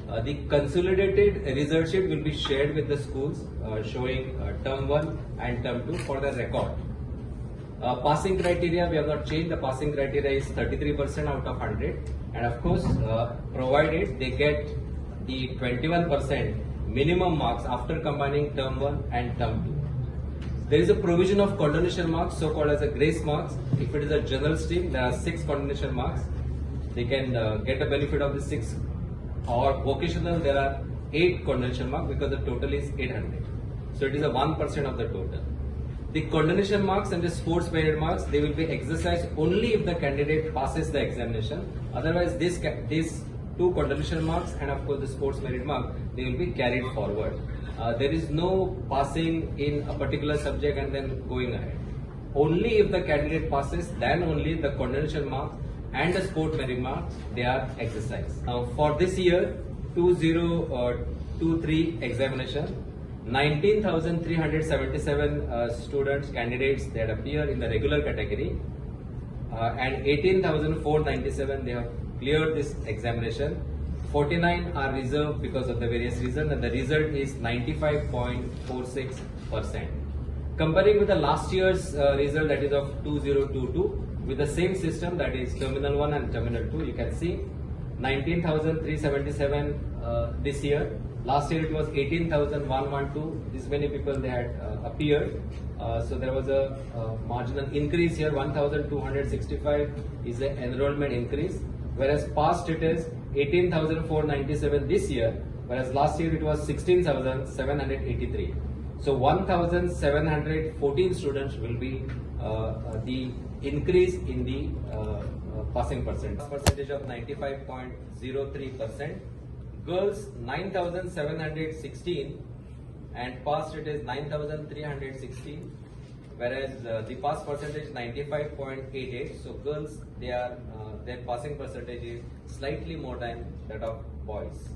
The consolidated result sheet will be shared with the schools showing term 1 and term 2 for the record. Passing criteria, we have not changed. The passing criteria is 33% out of 100, and of course, provided they get the 21% minimum marks after combining term 1 and term 2. There is a provision of condonation marks, so called as a grace marks. If it is a general stream, there are 6 condonation marks. They can get a benefit of the 6. Or vocational, there are 8 condonation marks because the total is 800. So it is a 1% of the total. The condonation marks and the sports merit marks, they will be exercised only if the candidate passes the examination. Otherwise, these 2 condonation marks and of course the sports merit mark, they will be carried forward. There is no passing in a particular subject and then going ahead. Only if the candidate passes, then only the condonation marks and the sport merit marks, they are exercised. Now for this year, 2023 examination, 19,377 students, candidates that appear in the regular category and 18,497 they have cleared this examination. 49 are reserved because of the various reasons, and the result is 95.46%. Comparing with the last year's result, that is of 2022, with the same system, that is Terminal 1 and Terminal 2, you can see 19,377 this year. Last year it was 18,112. This many people they had appeared. So there was a marginal increase here. 1,265 is the enrollment increase, whereas past it is 18,497 this year, whereas last year it was 16,783. So 1,714 students will be the increase in the passing percentage of 95.03%. Girls 9,716 and pass rate is 9,316, whereas the pass percentage is 95.88. So girls, their passing percentage is slightly more than that of boys.